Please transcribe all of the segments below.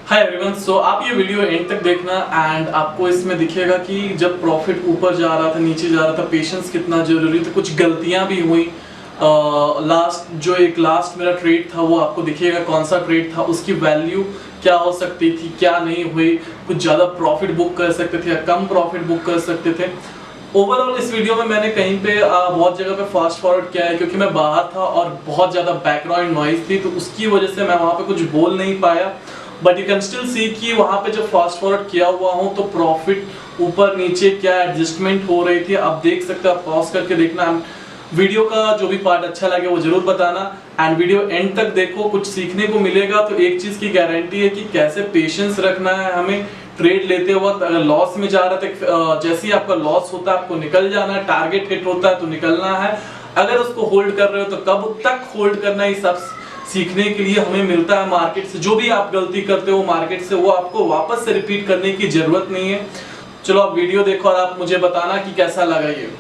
Hi everyone. सो आप ये video and तक देखना एंड आपको इसमें दिखेगा कि जब प्रॉफिट ऊपर जा रहा था नीचे जा रहा था पेशेंस कितना जरूरी था। कुछ गलतियां भी हुई। लास्ट मेरा ट्रेड था वो आपको दिखेगा कौन सा ट्रेड था, उसकी वैल्यू क्या हो सकती थी क्या नहीं हुई। कुछ ज़्यादा प्रॉफिट बुक कर सकते थे या कम प्रॉफिट बुक कर सकते थे। ओवरऑल इस वीडियो में मैंने कहीं पे बहुत जगह पे फास्ट फॉरवर्ड किया है क्योंकि मैं बाहर था और बहुत ज़्यादा बैकग्राउंड नॉइज थी, तो उसकी वजह से मैं वहाँ पे कुछ बोल नहीं पाया। But you can still see कि वहाँ पे जब फास्ट फॉरवर्ड किया हुआ हूँ तो प्रॉफिट ऊपर नीचे क्या एडजस्टमेंट हो रही थी आप देख सकते हो। आप पॉज करके देखना। वीडियो का जो भी पार्ट अच्छा लगे वो जरूर बताना एंड वीडियो एंड तक देखो, कुछ सीखने को मिलेगा। तो एक चीज की गारंटी है कि कैसे पेशेंस रखना है हमें ट्रेड लेते वक्त। अगर लॉस में जा रहा था, जैसे ही आपका लॉस होता है आपको निकल जाना है। टारगेट हिट होता है तो निकलना है। अगर उसको होल्ड कर रहे हो तो कब तक होल्ड करना है, सब सीखने के लिए हमें मिलता है मार्केट से। जो भी आप गलती करते हो मार्केट से वो आपको वापस से रिपीट करने की जरूरत नहीं है। चलो आप वीडियो देखो और आप मुझे बताना कि कैसा लगा ये।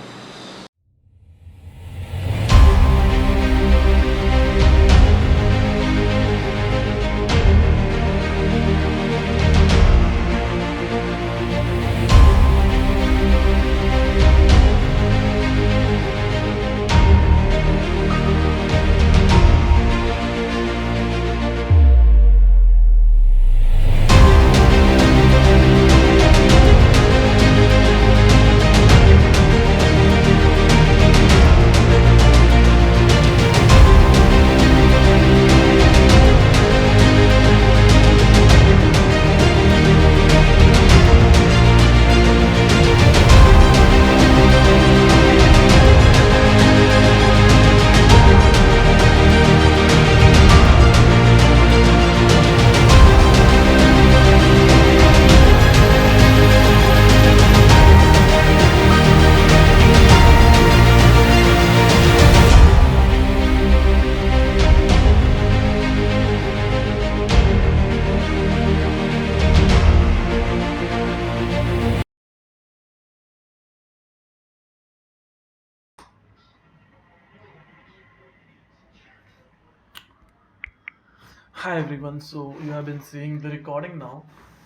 Hi everyone, so you have been seeing the recording now.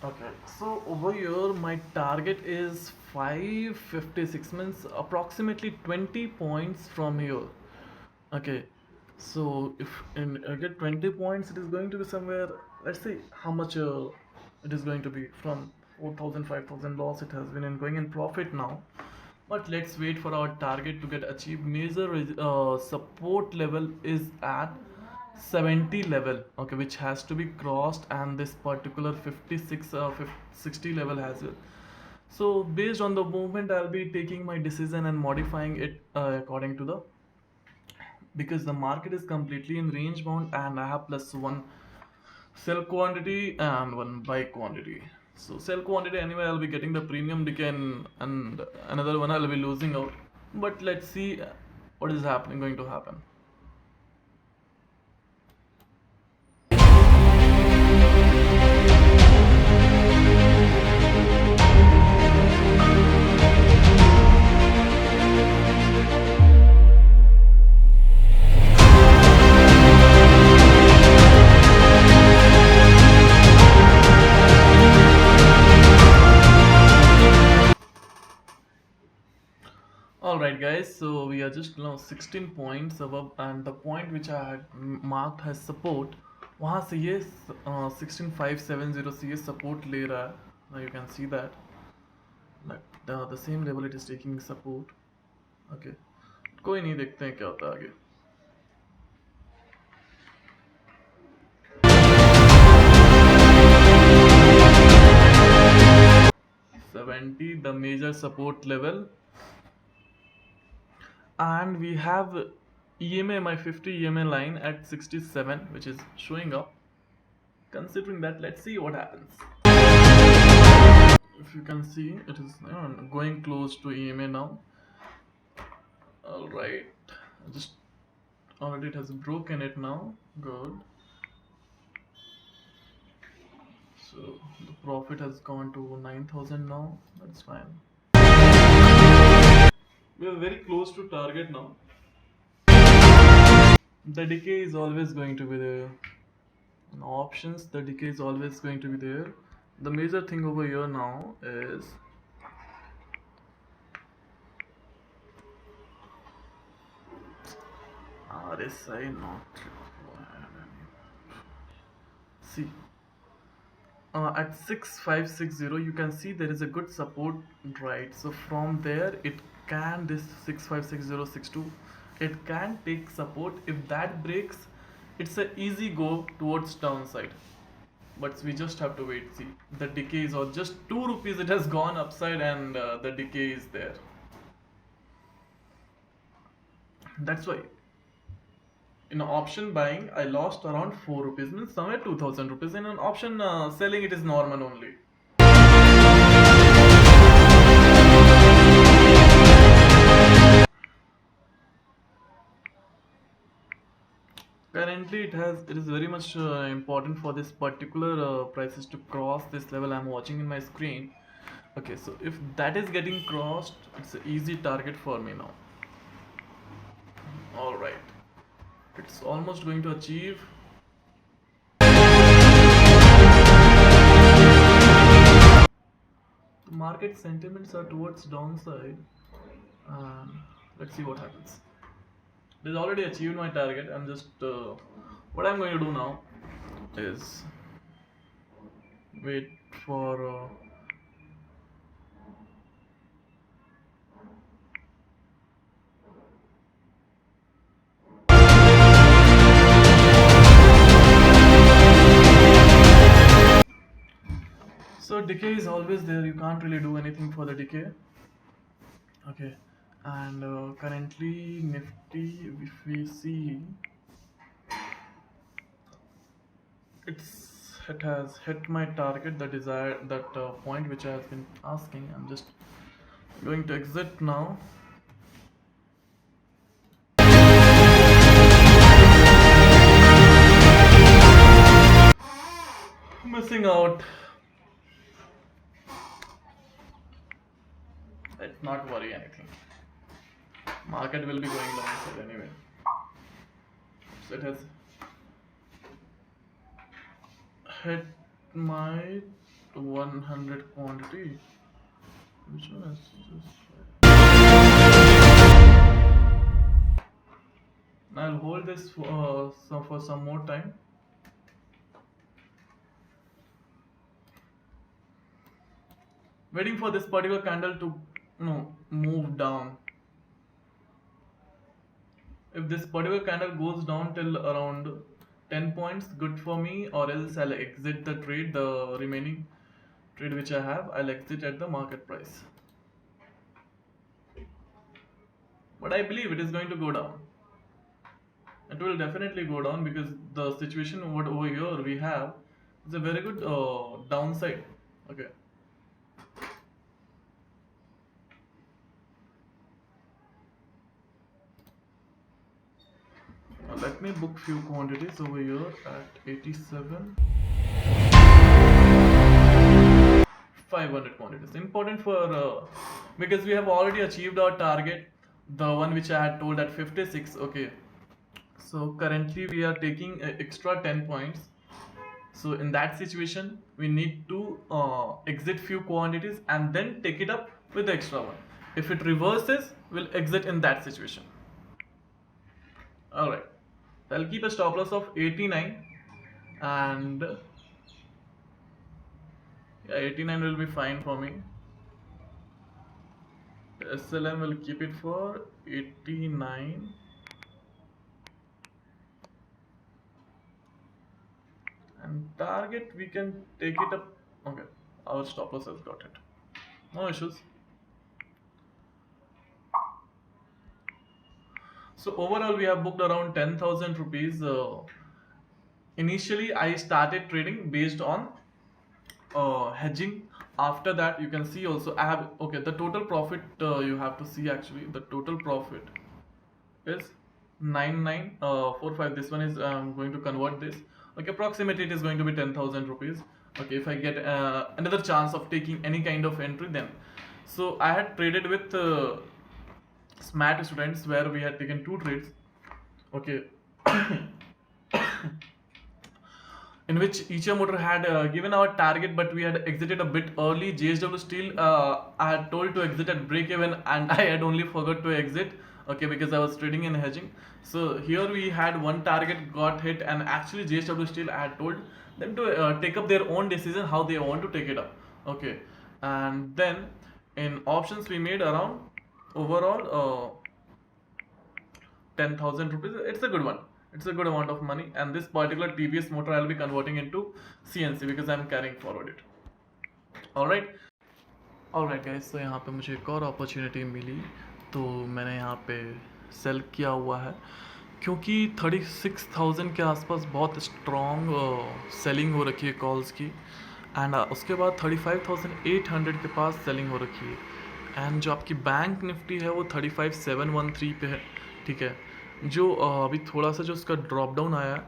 Okay, so over here my target is 556, means approximately 20 points from here. Okay, so if I get 20 points, it is going to be somewhere. Let's see how much it is going to be from 4,000, 5,000 loss. It has been going in profit now. But let's wait for our target to get achieved. Major support level is at 70 level, okay, which has to be crossed, and this particular 56 60 level has it. So based on the movement I'll be taking my decision and modifying it according to the, because the market is completely in range bound and I have plus one sell quantity and one buy quantity. So sell quantity anyway I'll be getting the premium decay, and another one I'll be losing out. But let's see what is happening going to happen. Alright guys, so we are just now 16 points above, and the point which I had marked as support, वहाँ से ये 16570 से ये support ले रहा है. Now you can see that like the same level it is taking support. Okay, कोई नहीं, देखते हैं क्या होता है आगे. 70 the major support level, and we have EMA, my 50 EMA line at 67, which is showing up. Considering that, let's see what happens. If you can see, it is going close to EMA now. All right, just already it has broken it now. Good. So the profit has gone to 9,000 now. That's fine. We are very close to target now. The decay is always going to be there. options, the decay is always going to be there. The major thing over here now is RSI not required. See, at 6560 you can see there is a good support, right? So from there it can, this 656062, it can take support. If that breaks, it's an easy go towards downside, but we just have to wait. See, the decay is, or just 2 rupees it has gone upside, and the decay is there. That's why in option buying I lost around 4 rupees, means somewhere 2000 rupees. In an option selling, it is normal only. Currently it is very much important for this particular prices to cross this level I'm watching in my screen. Okay, so if that is getting crossed, it's an easy target for me now. All right, it's almost going to achieve. The market sentiments are towards downside, and let's see what happens. It has already achieved my target. I'm just what I'm going to do now is wait for so decay is always there. You can't really do anything for the decay. Okay, and currently Nifty, if we see, it has hit my target, the desired, that point which I have been asking. I'm just going to exit now. Missing out. Let's not worry anything. Market will be going downside anyway. So it has hit my 100 quantity. Which one is this? I'll hold this for some more time. Waiting for this particular candle to move down. If this particular candle goes down till around 10 points, good for me, or else I'll exit the trade. The remaining trade which I have, I'll exit at the market price. But I believe it is going to go down. It will definitely go down, because the situation over here we have is a very good downside. Okay. Let me book few quantities over here at 87. 500 quantities. Important for because we have already achieved our target, the one which I had told at 56. Okay. So currently we are taking extra 10 points. So in that situation, we need to exit few quantities and then take it up with the extra one. If it reverses, we'll exit in that situation. Alright. I'll keep a stop loss of 89, and yeah, 89 will be fine for me. SLM will keep it for 89. And target, we can take it up. Okay, our stop loss has got it. No issues. So overall, we have booked around 10,000 rupees. Initially, I started trading based on hedging. After that, you can see also I have, okay, the total profit, you have to see actually the total profit is 9945. This one is going to convert this. Okay, approximately it is going to be 10,000 rupees. Okay, if I get another chance of taking any kind of entry, then. So I had traded with smart students, where we had taken 2 trades. Okay. in which Eicher Motor had given our target, but we had exited a bit early. JSW Steel, I had told to exit at break even, and I had only forgot to exit. Okay, because I was trading and hedging. So here we had one target got hit, and actually JSW Steel, I had told them to take up their own decision how they want to take it up. Okay, and then in options we made around overall 10,000 rupees. It's a good one. It's a good amount of money, and this particular TVS motor I'll be converting into CNC because I'm carrying forward it. All right guys, so यहाँ पे मुझे एक और opportunity मिली, तो मैंने यहाँ पे cell किया हुआ है क्योंकि 36,000 के आसपास बहुत स्ट्रॉन्ग सेलिंग हो रखी है कॉल्स की, एंड उसके बाद 35,800 के पास सेलिंग हो रखी है, एंड जो आपकी बैंक निफ्टी है वो 35,713 पे है, ठीक है, जो अभी थोड़ा सा जो उसका ड्रॉप डाउन आया है,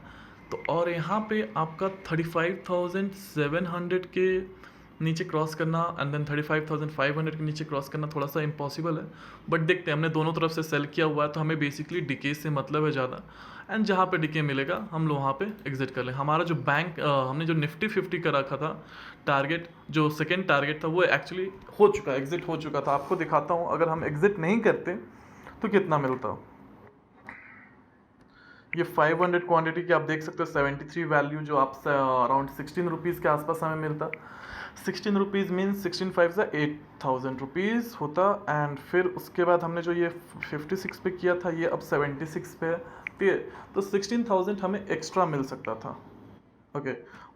तो और यहाँ पे आपका 35,700 के नीचे क्रॉस करना एंड देन 35,500 के नीचे क्रॉस करना थोड़ा सा इम्पॉसिबल है, बट देखते हैं, हमने दोनों तरफ से सेल किया हुआ है, तो हमें बेसिकली डिके से मतलब है ज़्यादा, एंड जहाँ पे डिके मिलेगा हम लोग वहाँ पे एग्जिट कर लें। हमारा जो बैंक हमने जो निफ्टी 50 का रखा था टारगेट, जो सेकेंड टारगेट था, वो एक्चुअली हो चुका है, एग्जिट हो चुका था। आपको दिखाता हूँ, अगर हम एग्जिट नहीं करते तो कितना मिलता। ये 500 क्वांटिटी की आप देख सकते हो 73 वैल्यू, जो आपसे अराउंड 16 रुपीज़ के आसपास हमें मिलता। 16 रुपीज़ मीन्स 16 5 से 8,000 रुपीज़ होता, एंड फिर उसके बाद हमने जो ये 56 पे किया था, ये अब 76 पे है, ठीक है, तो 16,000 हमें एक्स्ट्रा मिल सकता था। ओके,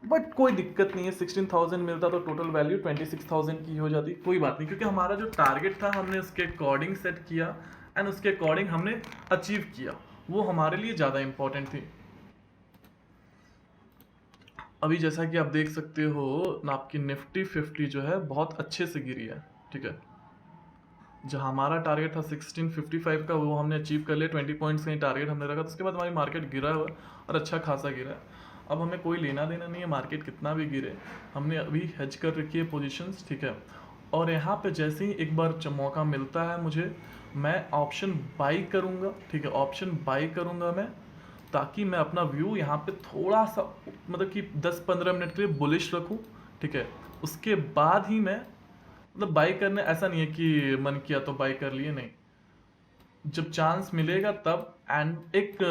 बट कोई दिक्कत नहीं है, 16,000 मिलता तो टोटल वैल्यू 26,000 की हो जाती, कोई बात नहीं, क्योंकि हमारा जो टारगेट था हमने उसके अकॉर्डिंग सेट किया एंड उसके अकॉर्डिंग हमने अचीव किया, वो हमारे लिए ज़्यादा इम्पोर्टेंट थी। अभी जैसा कि आप देख सकते हो, आपकी निफ्टी 50 जो है बहुत अच्छे से गिरी है, ठीक है, जो हमारा टारगेट था 1655 का, वो हमने अचीव कर लिया, 20 पॉइंट्स का ही टारगेट हमने रखा, तो उसके बाद हमारी मार्केट गिरा हुआ और अच्छा खासा गिरा है। अब हमें कोई लेना देना नहीं है मार्केट कितना भी गिरे, हमने अभी हेज कर रखी है पोजीशंस, ठीक है, और यहाँ पे जैसे ही एक बार मौका मिलता है मुझे, मैं ऑप्शन बाई करूँगा, ठीक है, ऑप्शन बाई करूँगा मैं, ताकि मैं अपना व्यू यहाँ पे थोड़ा सा मतलब कि 10-15 मिनट के लिए बुलिश रखूँ, ठीक है, उसके बाद ही मैं मतलब बाई करने, ऐसा नहीं है कि मन किया तो बाई कर लिए, नहीं, जब चांस मिलेगा तब, एंड एक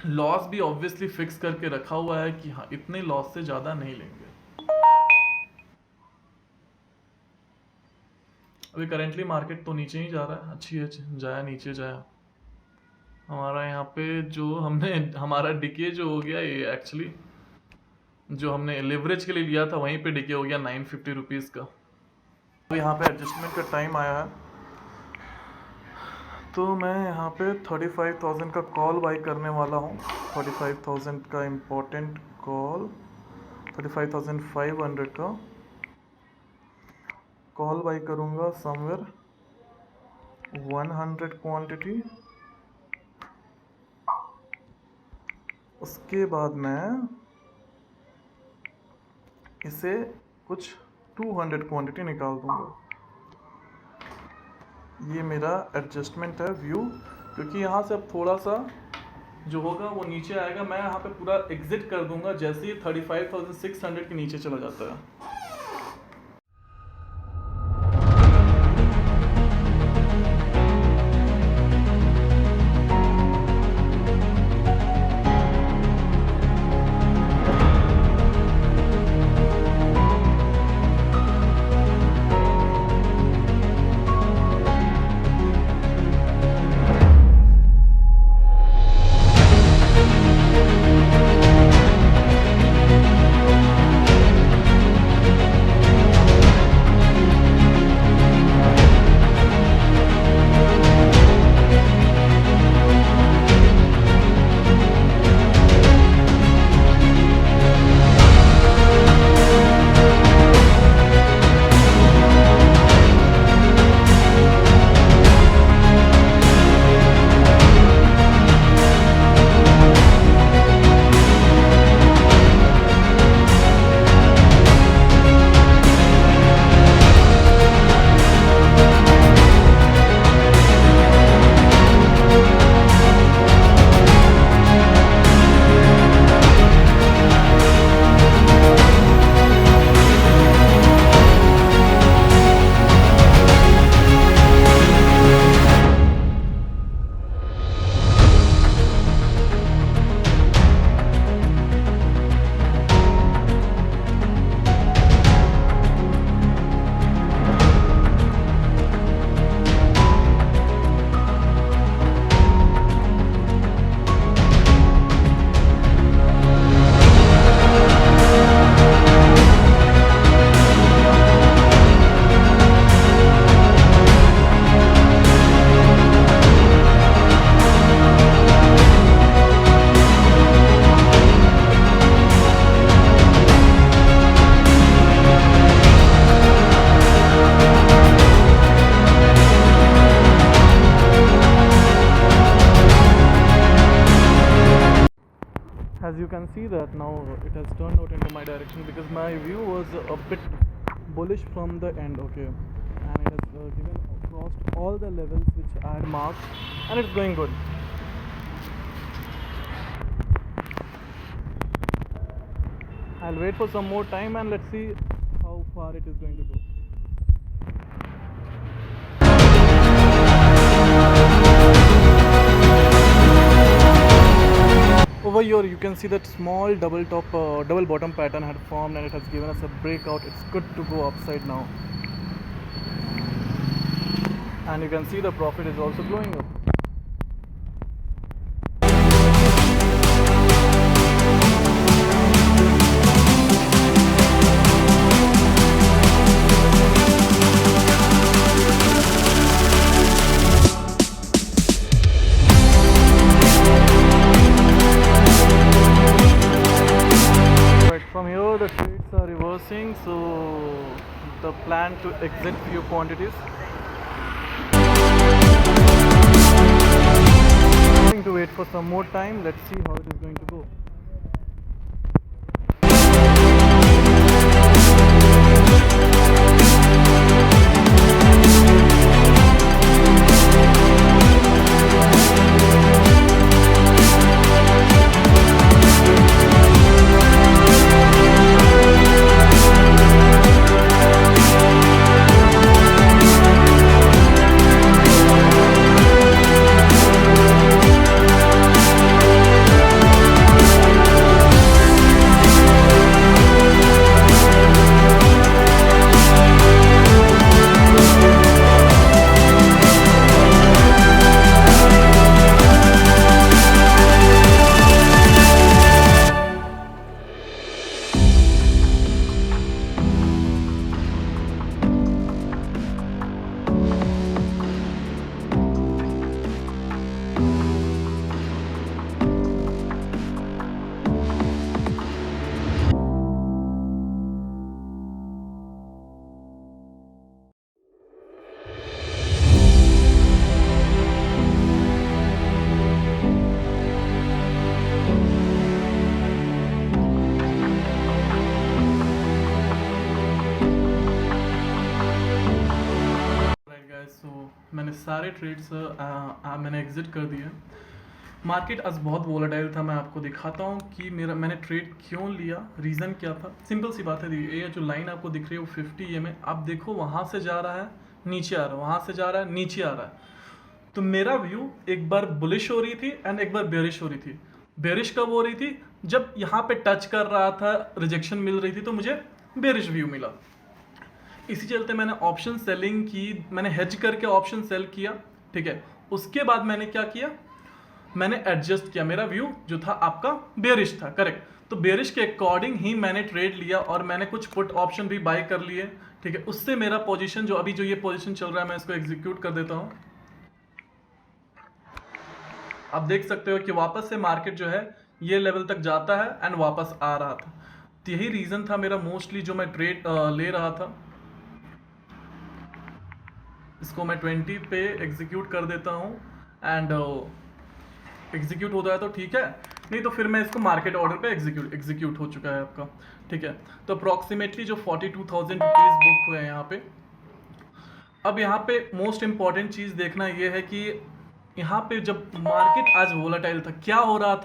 लॉस भी ऑब्वियसली फिक्स करके रखा हुआ है कि हाँ इतने लॉस से ज़्यादा नहीं लेंगे। अभी करेंटली मार्केट तो नीचे ही जा रहा है, अच्छी है, जाया नीचे जाया, हमारा यहाँ पे जो हमने हमारा डिके जो हो गया, ये एक्चुअली जो हमने लेवरेज के लिए लिया था वहीं पे डिके हो गया 950 रुपीज़ का। तो यहाँ पे एडजस्टमेंट का टाइम आया है, तो मैं यहाँ पे 35,000 का कॉल बाई करने वाला हूँ, 35,000 का इम्पोर्टेंट कॉल, 35,500 का कॉल बाई करूँगा समवेयर 100 क्वांटिटी। उसके बाद मैं इसे कुछ 200 क्वांटिटी निकाल दूँगा। ये मेरा एडजस्टमेंट है व्यू, क्योंकि यहाँ से अब थोड़ा सा जो होगा वो नीचे आएगा, मैं यहाँ पे पूरा एग्जिट कर दूंगा जैसे ही 35,600 के नीचे चला जाता है। can see that now it has turned out into my direction because my view was a bit bullish from the end. Okay, and it has given crossed all the levels which I had marked, and it's going good. I'll wait for some more time and let's see how far it is going to go. Over here you can see that small double bottom pattern had formed, and it has given us a breakout. It's good to go upside now, and you can see the profit is also going up. From here the trades are reversing, so the plan to exit few quantities. Going to wait for some more time. Let's see how it is going to go. मैंने सारे trades मैंने exit कर दिए। Market आज बहुत volatile था। मैं आपको दिखाता हूँ कि मैंने ट्रेड क्यों लिया, रीज़न क्या था। सिंपल सी बात है, ये जो लाइन आपको दिख रही है वो 50 EM है। आप देखो वहाँ से जा रहा है नीचे आ रहा है, वहाँ से जा रहा है नीचे आ रहा है। तो मेरा व्यू एक बार बुलिश हो रही थी एंड एक बार बेरिश हो रही थी। बेरिश कब हो रही थी? जब यहाँ पे टच कर रहा था, रिजेक्शन मिल रही थी, तो मुझे बेरिश व्यू मिला। इसी चलते मैंने ऑप्शन सेलिंग की, मैंने हेज करके ऑप्शन सेल किया, ठीक है। उसके बाद मैंने क्या किया, मैंने एडजस्ट किया। मेरा व्यू जो था आपका बेरिश था, करेक्ट। तो बेरिश के अकॉर्डिंग ही मैंने ट्रेड लिया और मैंने कुछ पुट ऑप्शन भी बाय कर लिए, ठीक है। उससे मेरा पोजीशन जो अभी जो ये पोजीशन चल रहा है, मैं इसको एग्जीक्यूट कर देता हूँ। आप देख सकते हो कि वापस से मार्केट जो है ये लेवल तक जाता है एंड वापस आ रहा था। तो यही रीज़न था मेरा मोस्टली जो मैं ट्रेड ले रहा था। इसको मैं 20 पे एग्जीक्यूट कर देता हूँ एंड एग्जीक्यूट होता है तो ठीक है, नहीं तो फिर मैं इसको मार्केट ऑर्डर पे एग्जीक्यूट हो चुका है आपका, ठीक है। तो अप्रॉक्सीमेटली जो 42,000 रुपीज़ बुक हुए हैं यहाँ पे। अब यहाँ पे मोस्ट इम्पॉर्टेंट चीज़ देखना ये है कि यहाँ पे जब मार्केट आज वोलेटाइल था, क्या हो रहा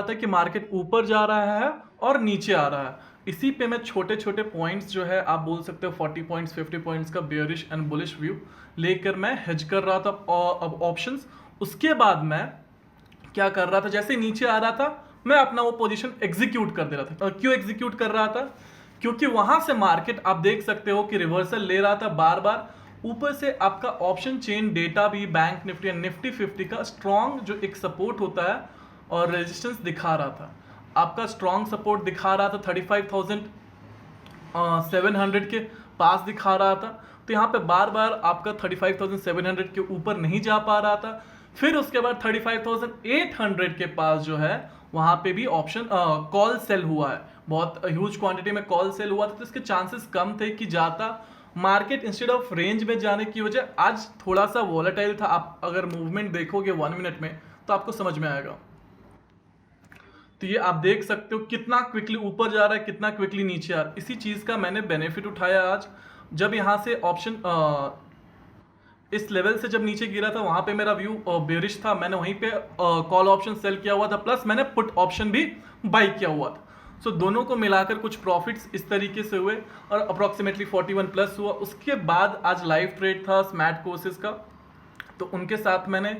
था कि मार्केट ऊपर जा रहा है और नीचे आ रहा है। इसी पे मैं छोटे छोटे पॉइंट्स जो है आप बोल सकते हो 40 पॉइंट्स 50 पॉइंट्स का बेयरिश एंड बुलिश व्यू लेकर मैं हेज कर रहा था अब ऑप्शंस। उसके बाद मैं क्या कर रहा था, जैसे नीचे आ रहा था मैं अपना वो पोजीशन एग्जीक्यूट कर दे रहा था। और क्यों एग्जीक्यूट कर रहा था? क्योंकि वहां से मार्केट आप देख सकते हो कि रिवर्सल ले रहा था बार बार। ऊपर से आपका ऑप्शन चेन डेटा भी बैंक निफ्टी एंड निफ्टी 50 का स्ट्रॉन्ग जो एक सपोर्ट होता है और रेजिस्टेंस दिखा रहा था। आपका स्ट्रॉन्ग सपोर्ट दिखा रहा था 35,700 के पास दिखा रहा था। तो यहाँ पे बार बार आपका 35,700 के ऊपर नहीं जा पा रहा था। फिर उसके बाद 35,800 के पास जो है वहाँ पे भी ऑप्शन कॉल सेल हुआ है, बहुत ह्यूज क्वांटिटी में कॉल सेल हुआ था। तो इसके चांसेस कम थे कि जाता। मार्केट इंस्टेड ऑफ रेंज में जाने की वजह आज थोड़ा सा वॉलेटाइल था। आप अगर मूवमेंट देखोगे 1 मिनट में तो आपको समझ में आएगा। तो ये आप देख सकते हो कितना क्विकली ऊपर जा रहा है, कितना क्विकली नीचे आ रहा है। इसी चीज़ का मैंने बेनिफिट उठाया आज, जब यहाँ से ऑप्शन इस लेवल से जब नीचे गिरा था वहां पे मेरा व्यू बेरिश था, मैंने वहीं पे कॉल ऑप्शन सेल किया हुआ था, प्लस मैंने पुट ऑप्शन भी बाई किया हुआ था। सो दोनों को मिलाकर कुछ प्रॉफिट्स इस तरीके से हुए और अप्रोक्सीमेटली 41 प्लस हुआ। उसके बाद आज लाइव ट्रेड था स्मार्ट कोर्सेज का, तो उनके साथ मैंने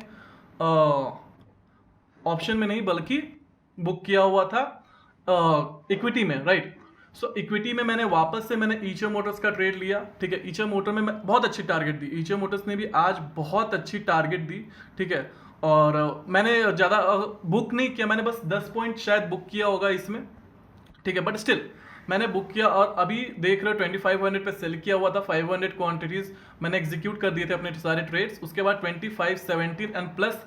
ऑप्शन में नहीं बल्कि बुक किया हुआ था इक्विटी में, राइट। सो इक्विटी में मैंने वापस से मैंने ईचर मोटर्स का ट्रेड लिया, ठीक है। ईचर मोटर में मैं बहुत अच्छी टारगेट दी, ईचर मोटर्स ने भी आज बहुत अच्छी टारगेट दी, ठीक है। और मैंने ज़्यादा बुक नहीं किया, मैंने बस 10 पॉइंट शायद बुक किया होगा इसमें, ठीक है, बट स्टिल मैंने बुक किया। और अभी देख रहे हो 2500 पे सेल किया हुआ था, 500 क्वांटिटीज मैंने एग्जीक्यूट कर दिए थे अपने सारे ट्रेड्स। उसके बाद 2517 एंड प्लस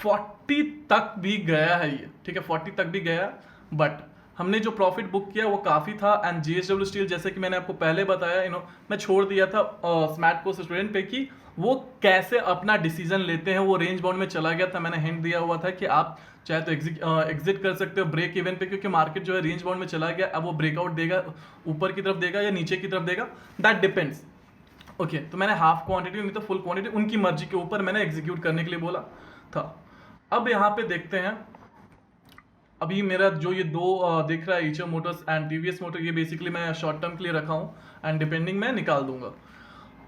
40 तक भी गया है ये, ठीक है, 40 तक भी गया, बट हमने जो प्रॉफिट बुक किया वो काफ़ी था। एंड JSW स्टील, जैसे कि मैंने आपको पहले बताया, मैं छोड़ दिया था स्मार्ट को स्टूडेंट पे कि वो कैसे अपना डिसीजन लेते हैं। वो रेंज बाउंड में चला गया था, मैंने हिंट दिया हुआ था कि आप चाहे तो एग्जिट कर सकते हो ब्रेक इवन पे, क्योंकि मार्केट जो है रेंज बाउंड में चला गया। अब वो ब्रेकआउट देगा, ऊपर की तरफ देगा या नीचे की तरफ देगा, दैट डिपेंड्स। ओके, तो मैंने हाफ क्वांटिटी नहीं तो फुल क्वांटिटी उनकी मर्जी के ऊपर मैंने एग्जीक्यूट करने के लिए बोला था। अब यहाँ पे देखते हैं, अभी मेरा जो ये दो दिख रहा है ईचर मोटर्स एंड TVS मोटर, ये बेसिकली मैं शॉर्ट टर्म के लिए रखा हूँ एंड डिपेंडिंग मैं निकाल दूंगा।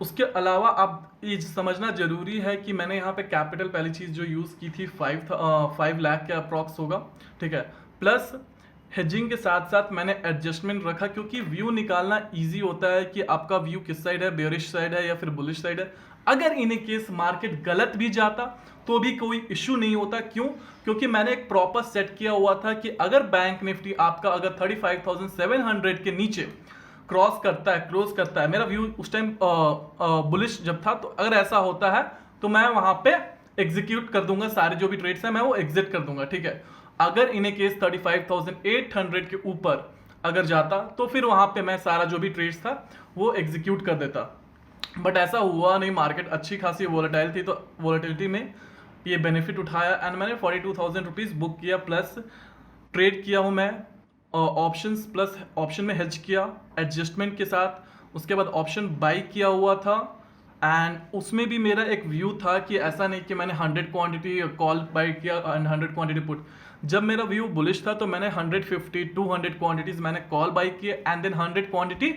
उसके अलावा आप ये समझना जरूरी है कि मैंने यहाँ पे कैपिटल पहली चीज़ जो यूज़ की थी 5 लाख के अप्रॉक्स होगा, ठीक है। प्लस हेजिंग के साथ साथ मैंने एडजस्टमेंट रखा, क्योंकि व्यू निकालना इजी होता है कि आपका व्यू किस साइड है, बेयरिश साइड है या फिर बुलिश साइड है। अगर इन केस मार्केट गलत भी जाता तो भी कोई इश्यू नहीं होता। क्यों? क्योंकि मैंने एक प्रॉपर सेट किया हुआ था कि अगर बैंक निफ्टी आपका अगर 35,700 के नीचे क्रॉस करता है, क्लोज करता है, मेरा व्यू उस टाइम बुलिश जब था, तो अगर ऐसा होता है तो मैं वहां पे एग्जीक्यूट कर दूंगा, सारे जो भी ट्रेड्स हैं मैं वो एग्जिट कर दूंगा, ठीक है। अगर इन केस 35,800 के ऊपर अगर जाता तो फिर वहां पे मैं सारा जो भी ट्रेड्स था वो एग्जीक्यूट कर देता, बट ऐसा हुआ नहीं। मार्केट अच्छी खासी वोलेटाइल थी, तो वोलेटिलिटी में ये बेनिफिट उठाया एंड मैंने 42,000 रुपीज बुक किया, प्लस ट्रेड किया हूं मैं ऑप्शंस, प्लस ऑप्शन में हेज किया एडजस्टमेंट के साथ। उसके बाद ऑप्शन बाई किया हुआ था एंड उसमें भी मेरा एक व्यू था कि ऐसा नहीं कि मैंने 100 क्वांटिटी कॉल बाई किया एंड 100 क्वांटिटी पुट। जब मेरा व्यू बुलिश था तो मैंने 150 200 क्वांटिटीज मैंने कॉल बाई किए एंड देन 100 क्वांटिटी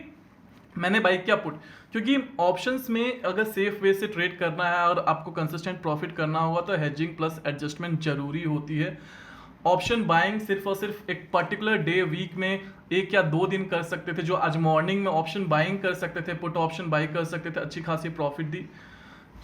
मैंने बाई किया पुट। क्योंकि ऑप्शंस में अगर सेफ वे से ट्रेड करना है और आपको कंसिस्टेंट प्रॉफिट करना होगा तो हेजिंग प्लस एडजस्टमेंट जरूरी होती है। ऑप्शन बाइंग सिर्फ और सिर्फ एक पर्टिकुलर डे वीक में 1 या 2 दिन कर सकते थे, जो आज मॉर्निंग में ऑप्शन बाइंग कर सकते थे, पुट ऑप्शन बाई कर सकते थे, अच्छी खासी प्रॉफिट दी।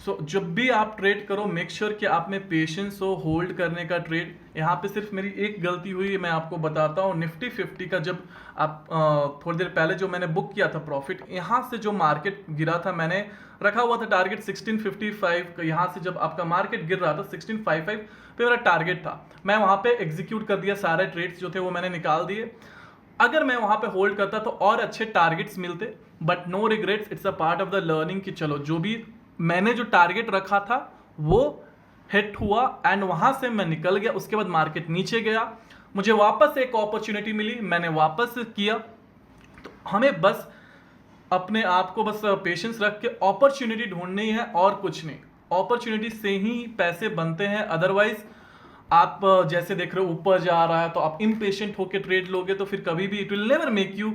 सो जब भी आप ट्रेड करो मेक श्योर कि आप में पेशेंस हो होल्ड करने का ट्रेड। यहाँ पे सिर्फ मेरी एक गलती हुई, मैं आपको बताता हूँ। निफ्टी 50 का जब आप थोड़ी देर पहले जो मैंने बुक किया था प्रॉफिट, यहाँ से जो मार्केट गिरा था मैंने रखा हुआ था टारगेट 1655 का। यहाँ से जब आपका मार्केट गिर रहा था 1655 पे मेरा टारगेट था, मैं वहाँ पे एग्जीक्यूट कर दिया, सारे ट्रेड्स जो थे वो मैंने निकाल दिए। अगर मैं वहाँ पे होल्ड करता तो और अच्छे टारगेट्स मिलते, but no regrets, it's a part of the learning कि चलो जो भी मैंने जो टारगेट रखा था वो हिट हुआ एंड वहां से मैं निकल गया। उसके बाद मार्केट नीचे गया, मुझे वापस एक अपॉर्चुनिटी मिली, मैंने वापस किया। तो हमें बस अपने आप को बस पेशेंस रख के अपॉर्चुनिटी ढूंढनी है और कुछ नहीं। अपॉर्चुनिटी से ही पैसे बनते हैं, अदरवाइज आप जैसे देख रहे हो ऊपर जा रहा है तो आप इम्पेशेंट होकर ट्रेड लोगे तो फिर कभी भी it will never make you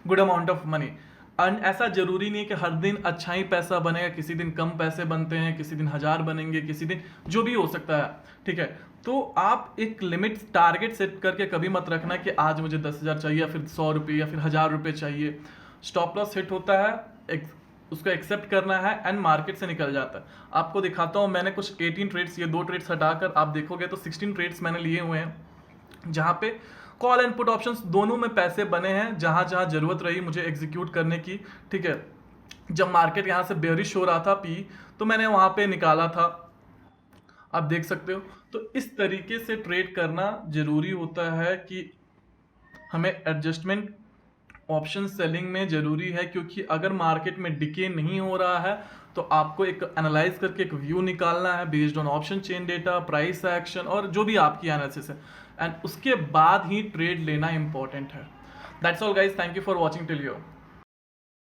good amount of money. And ऐसा जरूरी नहीं कि हर दिन अच्छा ही पैसा बनेगा, किसी दिन कम पैसे बनते हैं, किसी दिन 1000 बनेंगे, किसी दिन जो भी हो सकता है, ठीक है। तो आप एक लिमिट टारगेट सेट करके कभी मत रखना कि आज मुझे 10,000 चाहिए या फिर 100 रुपये या फिर 1000 रुपये चाहिए। स्टॉप लॉस हिट होता है, उसको एक्सेप्ट करना है एंड मार्केट से निकल जाता है। आपको दिखाता हूँ, मैंने कुछ 18 ट्रेड्स, ये 2 ट्रेड्स हटाकर आप देखोगे तो 16 ट्रेड्स मैंने लिए हुए हैं, जहाँ पे कॉल एंड पुट ऑप्शंस दोनों में पैसे बने हैं, जहां जहां जरूरत रही मुझे एग्जीक्यूट करने की, ठीक है। जब मार्केट यहां से बेयरिश हो रहा था पी, तो मैंने वहां पे निकाला था, आप देख सकते हो। तो इस तरीके से ट्रेड करना जरूरी होता है कि हमें एडजस्टमेंट ऑप्शन सेलिंग में ज़रूरी है, क्योंकि अगर मार्केट में डिके नहीं हो रहा है तो आपको एक एनालाइज करके एक व्यू निकालना है based on option chain data, price action और जो भी आपकी एनालिसिस है, एंड उसके बाद ही ट्रेड लेना इंपॉर्टेंट है. That's all guys, thank you for watching till you.